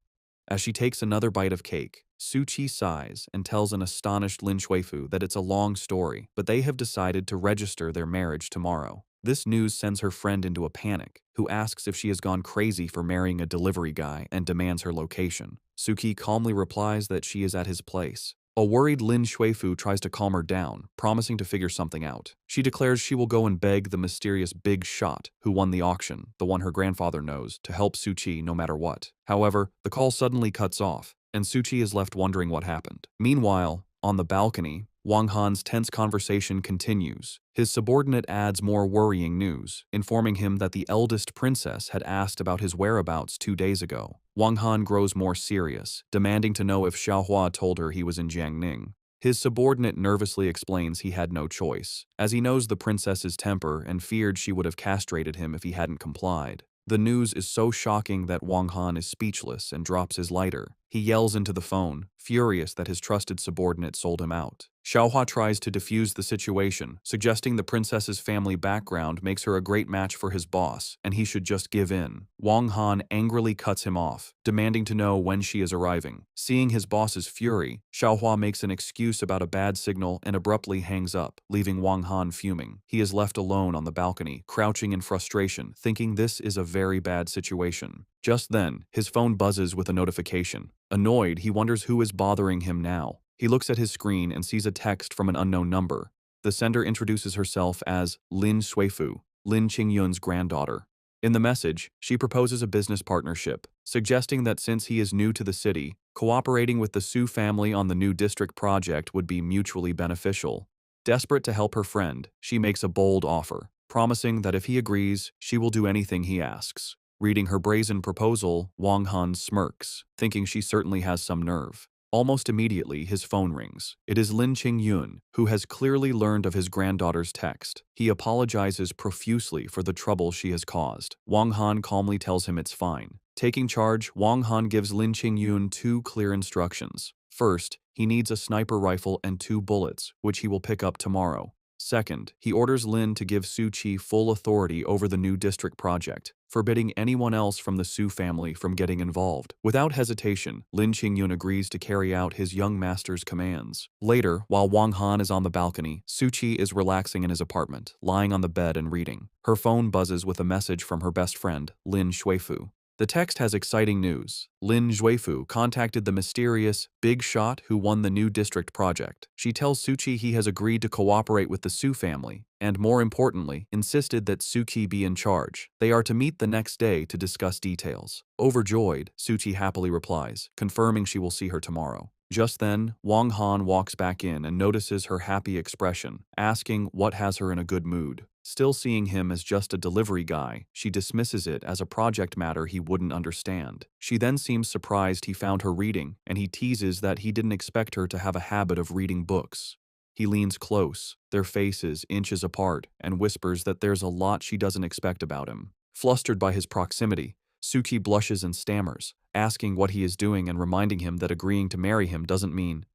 As she takes another bite of cake, Suchi sighs and tells an astonished Lin Shuifu that it's a long story, but they have decided to register their marriage tomorrow. This news sends her friend into a panic, who asks if she has gone crazy for marrying a delivery guy and demands her location. Suki calmly replies that she is at his place. A worried Lin Shuifu tries to calm her down, promising to figure something out. She declares she will go and beg the mysterious big shot who won the auction, the one her grandfather knows, to help Suchi no matter what. However, the call suddenly cuts off, and Suchi is left wondering what happened. Meanwhile, on the balcony, Wang Han's tense conversation continues. His subordinate adds more worrying news, informing him that the eldest princess had asked about his whereabouts 2 days ago. Wang Han grows more serious, demanding to know if Xiaohua told her he was in Jiangning. His subordinate nervously explains he had no choice, as he knows the princess's temper and feared she would have castrated him if he hadn't complied. The news is so shocking that Wang Han is speechless and drops his lighter. He yells into the phone, furious that his trusted subordinate sold him out. Xiaohua tries to defuse the situation, suggesting the princess's family background makes her a great match for his boss, and he should just give in. Wang Han angrily cuts him off, demanding to know when she is arriving. Seeing his boss's fury, Xiaohua makes an excuse about a bad signal and abruptly hangs up, leaving Wang Han fuming. He is left alone on the balcony, crouching in frustration, thinking this is a very bad situation. Just then, his phone buzzes with a notification. Annoyed, he wonders who is bothering him now. He looks at his screen and sees a text from an unknown number. The sender introduces herself as Lin Shuifu, Lin Qingyun's granddaughter. In the message, she proposes a business partnership, suggesting that since he is new to the city, cooperating with the Su family on the new district project would be mutually beneficial. Desperate to help her friend, she makes a bold offer, promising that if he agrees, she will do anything he asks. Reading her brazen proposal, Wang Han smirks, thinking she certainly has some nerve. Almost immediately, his phone rings. It is Lin Qingyun, who has clearly learned of his granddaughter's text. He apologizes profusely for the trouble she has caused. Wang Han calmly tells him it's fine. Taking charge, Wang Han gives Lin Qingyun 2 clear instructions. First, he needs a sniper rifle and 2 bullets, which he will pick up tomorrow. Second, he orders Lin to give Su-chi full authority over the new district project, forbidding anyone else from the Su family from getting involved. Without hesitation, Lin Qingyun agrees to carry out his young master's commands. Later, while Wang Han is on the balcony, Su-chi is relaxing in his apartment, lying on the bed and reading. Her phone buzzes with a message from her best friend, Lin Shuifu. The text has exciting news. Lin Zhuifu contacted the mysterious big shot who won the new district project. She tells Su-chi he has agreed to cooperate with the Su family, and more importantly, insisted that Su-chi be in charge. They are to meet the next day to discuss details. Overjoyed, Su-chi happily replies, confirming she will see her tomorrow. Just then, Wang Han walks back in and notices her happy expression, asking what has her in a good mood. Still seeing him as just a delivery guy, she dismisses it as a project matter he wouldn't understand. She then seems surprised he found her reading, and he teases that he didn't expect her to have a habit of reading books. He leans close, their faces inches apart, and whispers that there's a lot she doesn't expect about him. Flustered by his proximity, Suki blushes and stammers, asking what he is doing and reminding him that agreeing to marry him doesn't mean.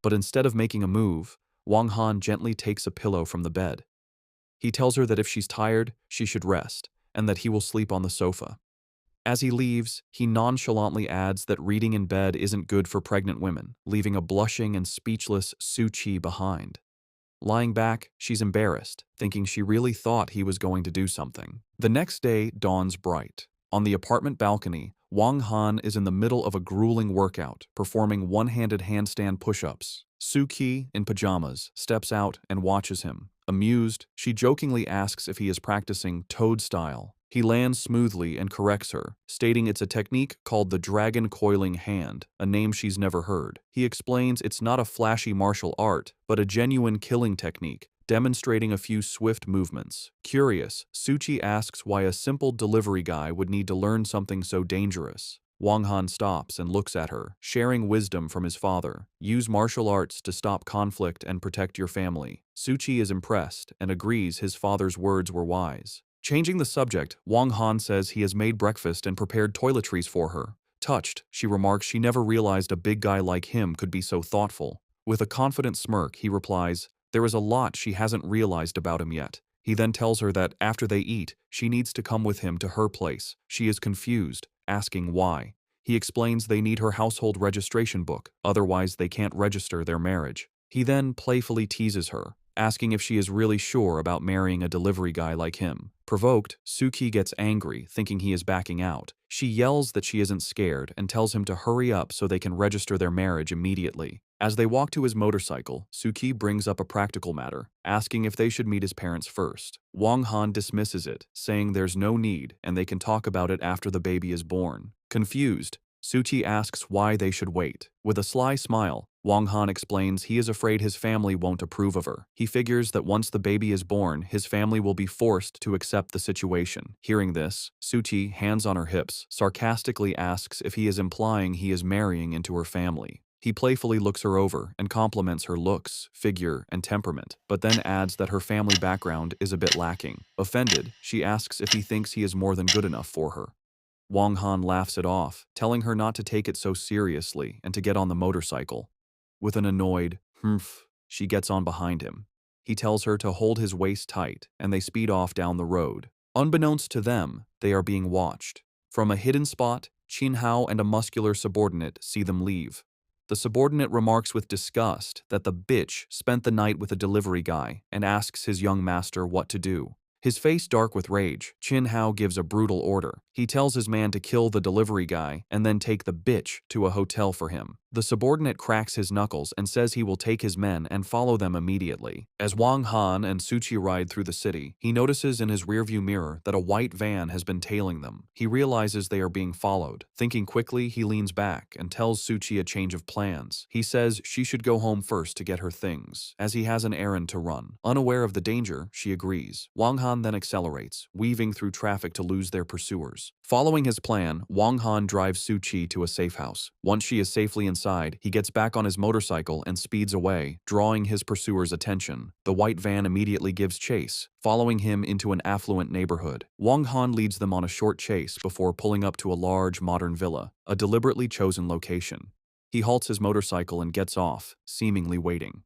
But instead of making a move, Wang Han gently takes a pillow from the bed. He tells her that if she's tired, she should rest, and that he will sleep on the sofa. As he leaves, he nonchalantly adds that reading in bed isn't good for pregnant women, leaving a blushing and speechless Su-chi behind. Lying back, she's embarrassed, thinking she really thought he was going to do something. The next day dawns bright. On the apartment balcony, Wang Han is in the middle of a grueling workout, performing one-handed handstand push-ups. Su-ki, in pajamas, steps out and watches him. Amused, she jokingly asks if he is practicing toad style. He lands smoothly and corrects her, stating it's a technique called the dragon coiling hand, a name she's never heard. He explains it's not a flashy martial art, but a genuine killing technique, demonstrating a few swift movements. Curious, Su-chi asks why a simple delivery guy would need to learn something so dangerous. Wang Han stops and looks at her, sharing wisdom from his father. Use martial arts to stop conflict and protect your family. Su-chi is impressed and agrees his father's words were wise. Changing the subject, Wang Han says he has made breakfast and prepared toiletries for her. Touched, she remarks she never realized a big guy like him could be so thoughtful. With a confident smirk, he replies, there is a lot she hasn't realized about him yet. He then tells her that after they eat, she needs to come with him to her place. She is confused, asking why. He explains they need her household registration book, otherwise they can't register their marriage. He then playfully teases her, asking if she is really sure about marrying a delivery guy like him. Provoked, Su-ki gets angry, thinking he is backing out. She yells that she isn't scared and tells him to hurry up so they can register their marriage immediately. As they walk to his motorcycle, Su-ki brings up a practical matter, asking if they should meet his parents first. Wang Han dismisses it, saying there's no need and they can talk about it after the baby is born. Confused, Su-chi asks why they should wait. With a sly smile, Wang Han explains he is afraid his family won't approve of her. He figures that once the baby is born, his family will be forced to accept the situation. Hearing this, Su-chi, hands on her hips, sarcastically asks if he is implying he is marrying into her family. He playfully looks her over and compliments her looks, figure, and temperament, but then adds that her family background is a bit lacking. Offended, she asks if he thinks he is more than good enough for her. Wang Han laughs it off, telling her not to take it so seriously and to get on the motorcycle. With an annoyed, humph, she gets on behind him. He tells her to hold his waist tight, and they speed off down the road. Unbeknownst to them, they are being watched. From a hidden spot, Qin Hao and a muscular subordinate see them leave. The subordinate remarks with disgust that the bitch spent the night with a delivery guy and asks his young master what to do. His face dark with rage, Qin Hao gives a brutal order. He tells his man to kill the delivery guy and then take the bitch to a hotel for him. The subordinate cracks his knuckles and says he will take his men and follow them immediately. As Wang Han and Su-chi ride through the city, he notices in his rearview mirror that a white van has been tailing them. He realizes they are being followed. Thinking quickly, he leans back and tells Su-chi a change of plans. He says she should go home first to get her things, as he has an errand to run. Unaware of the danger, she agrees. Wang Han then accelerates, weaving through traffic to lose their pursuers. Following his plan, Wang Han drives Su-chi to a safe house. Once she is safely inside, he gets back on his motorcycle and speeds away, drawing his pursuers' attention. The white van immediately gives chase, following him into an affluent neighborhood. Wang Han leads them on a short chase before pulling up to a large modern villa, a deliberately chosen location. He halts his motorcycle and gets off, seemingly waiting.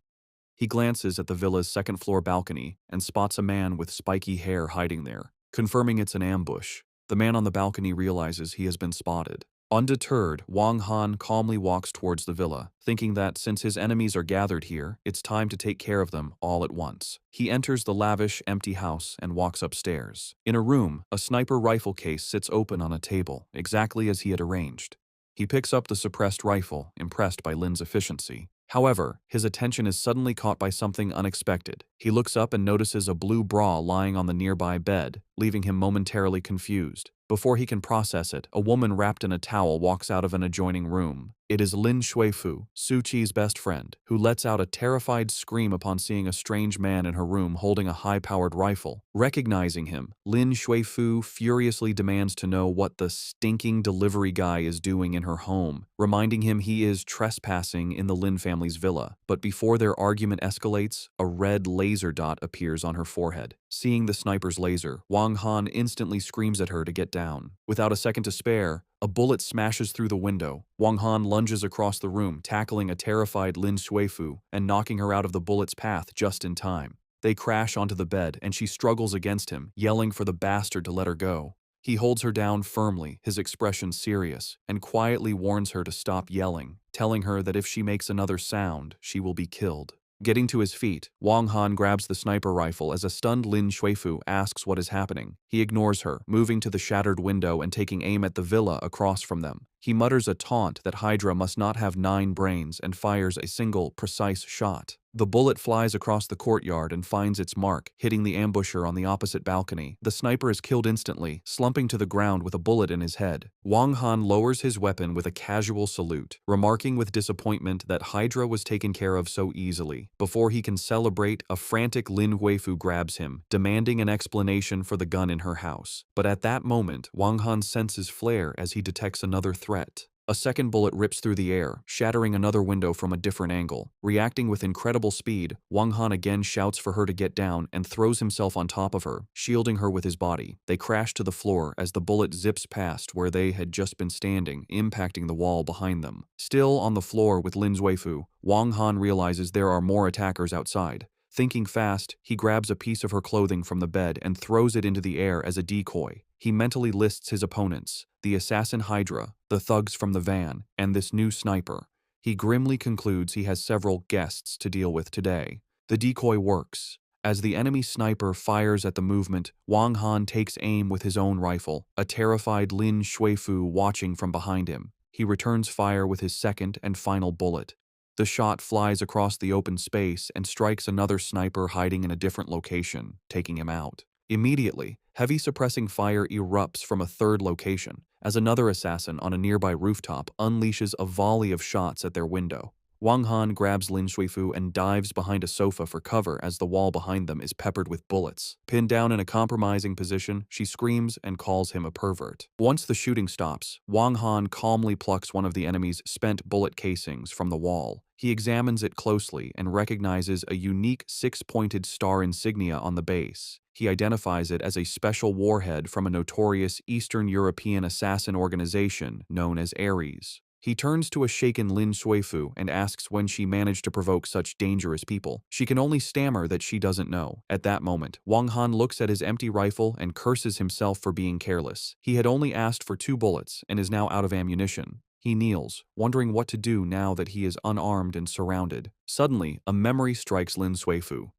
He glances at the villa's second-floor balcony and spots a man with spiky hair hiding there, confirming it's an ambush. The man on the balcony realizes he has been spotted. Undeterred, Wang Han calmly walks towards the villa, thinking that since his enemies are gathered here, it's time to take care of them all at once. He enters the lavish, empty house and walks upstairs. In a room, a sniper rifle case sits open on a table, exactly as he had arranged. He picks up the suppressed rifle, impressed by Lin's efficiency. However, his attention is suddenly caught by something unexpected. He looks up and notices a blue bra lying on the nearby bed, leaving him momentarily confused. Before he can process it, a woman wrapped in a towel walks out of an adjoining room. It is Lin Shuifu, Su Qi's best friend, who lets out a terrified scream upon seeing a strange man in her room holding a high-powered rifle. Recognizing him, Lin Shuifu furiously demands to know what the stinking delivery guy is doing in her home, reminding him he is trespassing in the Lin family's villa. But before their argument escalates, a red laser dot appears on her forehead. Seeing the sniper's laser, Wang Han instantly screams at her to get down. Without a second to spare, a bullet smashes through the window. Wang Han lunges across the room, tackling a terrified Lin Shuifu and knocking her out of the bullet's path just in time. They crash onto the bed and she struggles against him, yelling for the bastard to let her go. He holds her down firmly, his expression serious, and quietly warns her to stop yelling, telling her that if she makes another sound, she will be killed. Getting to his feet, Wang Han grabs the sniper rifle as a stunned Lin Shuifu asks what is happening. He ignores her, moving to the shattered window and taking aim at the villa across from them. He mutters a taunt that Hydra must not have 9 brains and fires a single, precise shot. The bullet flies across the courtyard and finds its mark, hitting the ambusher on the opposite balcony. The sniper is killed instantly, slumping to the ground with a bullet in his head. Wang Han lowers his weapon with a casual salute, remarking with disappointment that Hydra was taken care of so easily. Before he can celebrate, a frantic Lin Huifu grabs him, demanding an explanation for the gun in her house. But at that moment, Wang Han's senses flare as he detects another threat. A second bullet rips through the air, shattering another window from a different angle. Reacting with incredible speed, Wang Han again shouts for her to get down and throws himself on top of her, shielding her with his body. They crash to the floor as the bullet zips past where they had just been standing, impacting the wall behind them. Still on the floor with Lin Zuifu, Wang Han realizes there are more attackers outside. Thinking fast, he grabs a piece of her clothing from the bed and throws it into the air as a decoy. He mentally lists his opponents: the assassin Hydra, the thugs from the van, and this new sniper. He grimly concludes he has several guests to deal with today. The decoy works. As the enemy sniper fires at the movement, Wang Han takes aim with his own rifle, a terrified Lin Shuifu watching from behind him. He returns fire with his second and final bullet. The shot flies across the open space and strikes another sniper hiding in a different location, taking him out. Immediately, heavy suppressing fire erupts from a third location, as another assassin on a nearby rooftop unleashes a volley of shots at their window. Wang Han grabs Lin Shuifu and dives behind a sofa for cover as the wall behind them is peppered with bullets. Pinned down in a compromising position, she screams and calls him a pervert. Once the shooting stops, Wang Han calmly plucks one of the enemy's spent bullet casings from the wall. He examines it closely and recognizes a unique 6-pointed star insignia on the base. He identifies it as a special warhead from a notorious Eastern European assassin organization known as Ares. He turns to a shaken Lin Shuifu and asks when she managed to provoke such dangerous people. She can only stammer that she doesn't know. At that moment, Wang Han looks at his empty rifle and curses himself for being careless. He had only asked for 2 bullets and is now out of ammunition. He kneels, wondering what to do now that he is unarmed and surrounded. Suddenly, a memory strikes Lin Shuifu.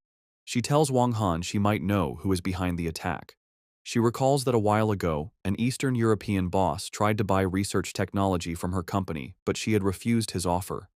She tells Wang Han she might know who is behind the attack. She recalls that a while ago, an Eastern European boss tried to buy research technology from her company, but she had refused his offer.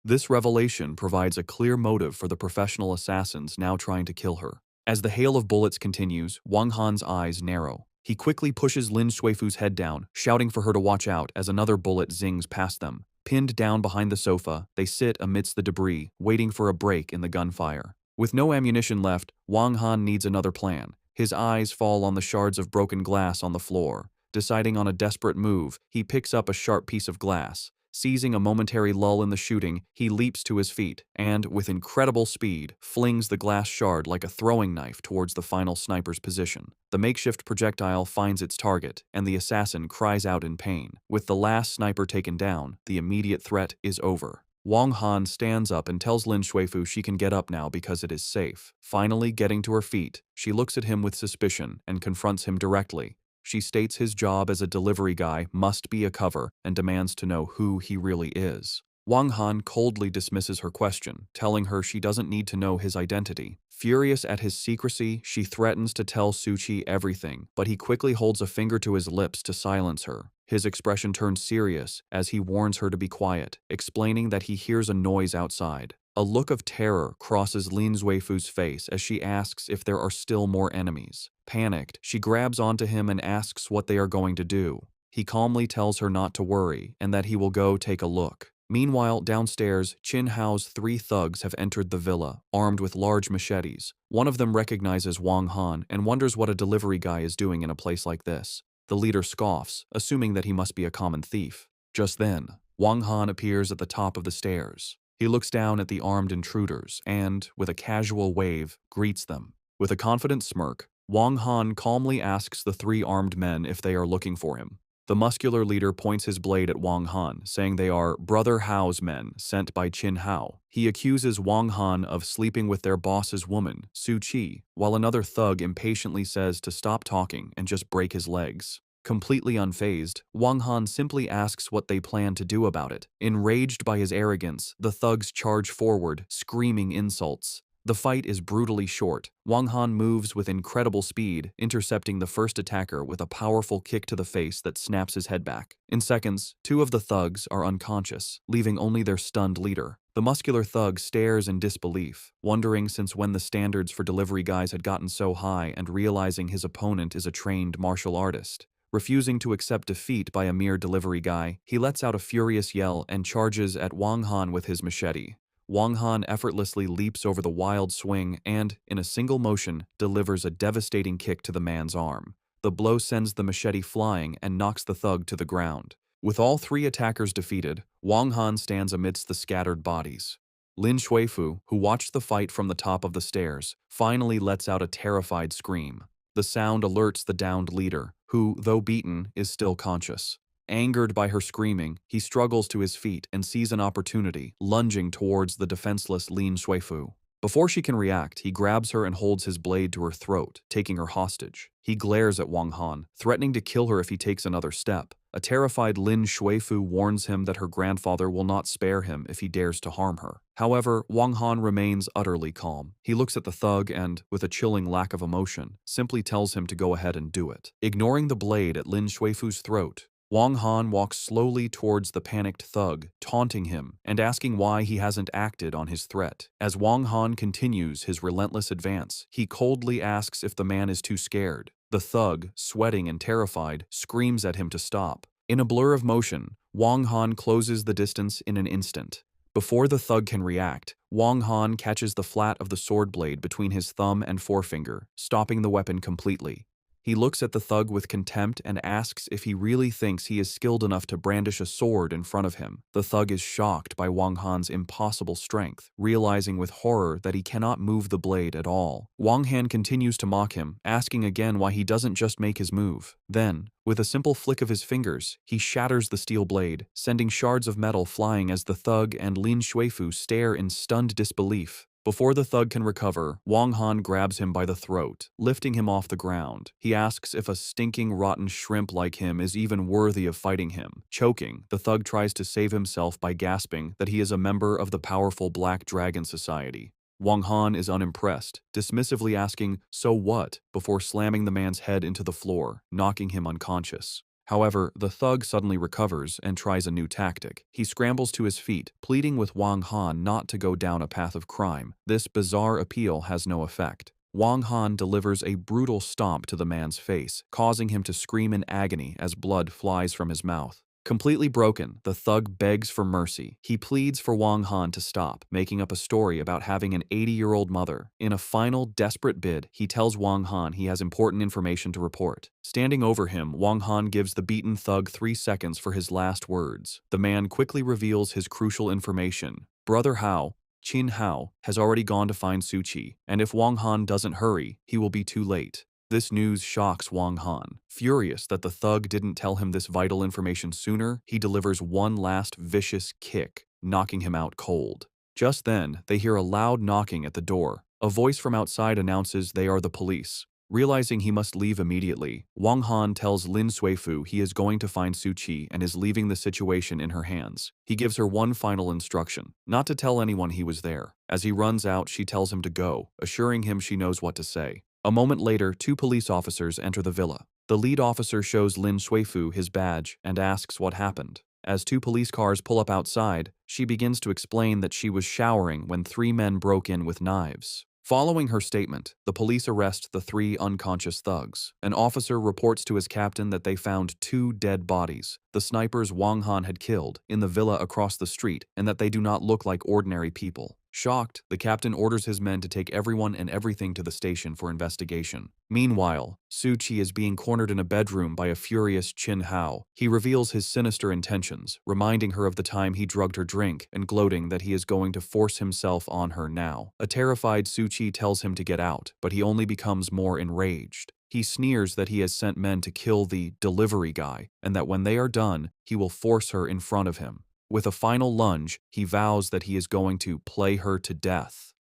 This revelation provides a clear motive for the professional assassins now trying to kill her. As the hail of bullets continues, Wang Han's eyes narrow. He quickly pushes Lin Shuifu's head down, shouting for her to watch out as another bullet zings past them. Pinned down behind the sofa, they sit amidst the debris, waiting for a break in the gunfire. With no ammunition left, Wang Han needs another plan. His eyes fall on the shards of broken glass on the floor. Deciding on a desperate move, he picks up a sharp piece of glass. Seizing a momentary lull in the shooting, he leaps to his feet and, with incredible speed, flings the glass shard like a throwing knife towards the final sniper's position. The makeshift projectile finds its target, and the assassin cries out in pain. With the last sniper taken down, the immediate threat is over. Wang Han stands up and tells Lin Shuifu she can get up now because it is safe. Finally getting to her feet, she looks at him with suspicion and confronts him directly. She states his job as a delivery guy must be a cover and demands to know who he really is. Wang Han coldly dismisses her question, telling her she doesn't need to know his identity. Furious at his secrecy, she threatens to tell Suchi everything, but he quickly holds a finger to his lips to silence her. His expression turns serious as he warns her to be quiet, explaining that he hears a noise outside. A look of terror crosses Lin Zuifu's face as she asks if there are still more enemies. Panicked, she grabs onto him and asks what they are going to do. He calmly tells her not to worry and that he will go take a look. Meanwhile, downstairs, Qin Hao's 3 thugs have entered the villa, armed with large machetes. One of them recognizes Wang Han and wonders what a delivery guy is doing in a place like this. The leader scoffs, assuming that he must be a common thief. Just then, Wang Han appears at the top of the stairs. He looks down at the armed intruders and, with a casual wave, greets them. With a confident smirk, Wang Han calmly asks the 3 armed men if they are looking for him. The muscular leader points his blade at Wang Han, saying they are Brother Hao's men sent by Qin Hao. He accuses Wang Han of sleeping with their boss's woman, Su Qi, while another thug impatiently says to stop talking and just break his legs. Completely unfazed, Wang Han simply asks what they plan to do about it. Enraged by his arrogance, the thugs charge forward, screaming insults. The fight is brutally short. Wang Han moves with incredible speed, intercepting the first attacker with a powerful kick to the face that snaps his head back. In seconds, 2 of the thugs are unconscious, leaving only their stunned leader. The muscular thug stares in disbelief, wondering since when the standards for delivery guys had gotten so high and realizing his opponent is a trained martial artist. Refusing to accept defeat by a mere delivery guy, he lets out a furious yell and charges at Wang Han with his machete. Wang Han effortlessly leaps over the wild swing and, in a single motion, delivers a devastating kick to the man's arm. The blow sends the machete flying and knocks the thug to the ground. With all 3 attackers defeated, Wang Han stands amidst the scattered bodies. Lin Shuifu, who watched the fight from the top of the stairs, finally lets out a terrified scream. The sound alerts the downed leader, who, though beaten, is still conscious. Angered by her screaming, he struggles to his feet and sees an opportunity, lunging towards the defenseless Lin Shuifu. Before she can react, he grabs her and holds his blade to her throat, taking her hostage. He glares at Wang Han, threatening to kill her if he takes another step. A terrified Lin Shuifu warns him that her grandfather will not spare him if he dares to harm her. However, Wang Han remains utterly calm. He looks at the thug and, with a chilling lack of emotion, simply tells him to go ahead and do it. Ignoring the blade at Lin Shuifu's throat, Wang Han walks slowly towards the panicked thug, taunting him and asking why he hasn't acted on his threat. As Wang Han continues his relentless advance, he coldly asks if the man is too scared. The thug, sweating and terrified, screams at him to stop. In a blur of motion, Wang Han closes the distance in an instant. Before the thug can react, Wang Han catches the flat of the sword blade between his thumb and forefinger, stopping the weapon completely. He looks at the thug with contempt and asks if he really thinks he is skilled enough to brandish a sword in front of him. The thug is shocked by Wang Han's impossible strength, realizing with horror that he cannot move the blade at all. Wang Han continues to mock him, asking again why he doesn't just make his move. Then, with a simple flick of his fingers, he shatters the steel blade, sending shards of metal flying as the thug and Lin Shuifu stare in stunned disbelief. Before the thug can recover, Wang Han grabs him by the throat, lifting him off the ground. He asks if a stinking rotten shrimp like him is even worthy of fighting him. Choking, the thug tries to save himself by gasping that he is a member of the powerful Black Dragon Society. Wang Han is unimpressed, dismissively asking, "So what?" before slamming the man's head into the floor, knocking him unconscious. However, the thug suddenly recovers and tries a new tactic. He scrambles to his feet, pleading with Wang Han not to go down a path of crime. This bizarre appeal has no effect. Wang Han delivers a brutal stomp to the man's face, causing him to scream in agony as blood flies from his mouth. Completely broken, the thug begs for mercy. He pleads for Wang Han to stop, making up a story about having an 80-year-old mother. In a final, desperate bid, he tells Wang Han he has important information to report. Standing over him, Wang Han gives the beaten thug 3 seconds for his last words. The man quickly reveals his crucial information. Brother Hao, Qin Hao, has already gone to find Su Qi, and if Wang Han doesn't hurry, he will be too late. This news shocks Wang Han. Furious that the thug didn't tell him this vital information sooner, he delivers one last vicious kick. knocking him out cold. Just then, they hear a loud knocking at the door. A voice from outside announces they are the police. Realizing he must leave immediately, Wang Han tells Lin Suifu he is going to find Su Qi and is leaving the situation in her hands. He gives her one final instruction, not to tell anyone he was there. As he runs out, she tells him to go, assuring him she knows what to say. A moment later, two police officers enter the villa. The lead officer shows Lin Suifu his badge and asks what happened. As two police cars pull up outside, she begins to explain that she was showering when three men broke in with knives. Following her statement, the police arrest the three unconscious thugs. An officer reports to his captain that they found two dead bodies, the snipers Wang Han had killed, in the villa across the street, and that they do not look like ordinary people. Shocked, the captain orders his men to take everyone and everything to the station for investigation. Meanwhile, Su Qi is being cornered in a bedroom by a furious Qin Hao. He reveals his sinister intentions, reminding her of the time he drugged her drink and gloating that he is going to force himself on her now. A terrified Su Qi tells him to get out, but he only becomes more enraged. He sneers that he has sent men to kill the delivery guy, and that when they are done, he will force her in front of him. With a final lunge, he vows that he is going to play her to death.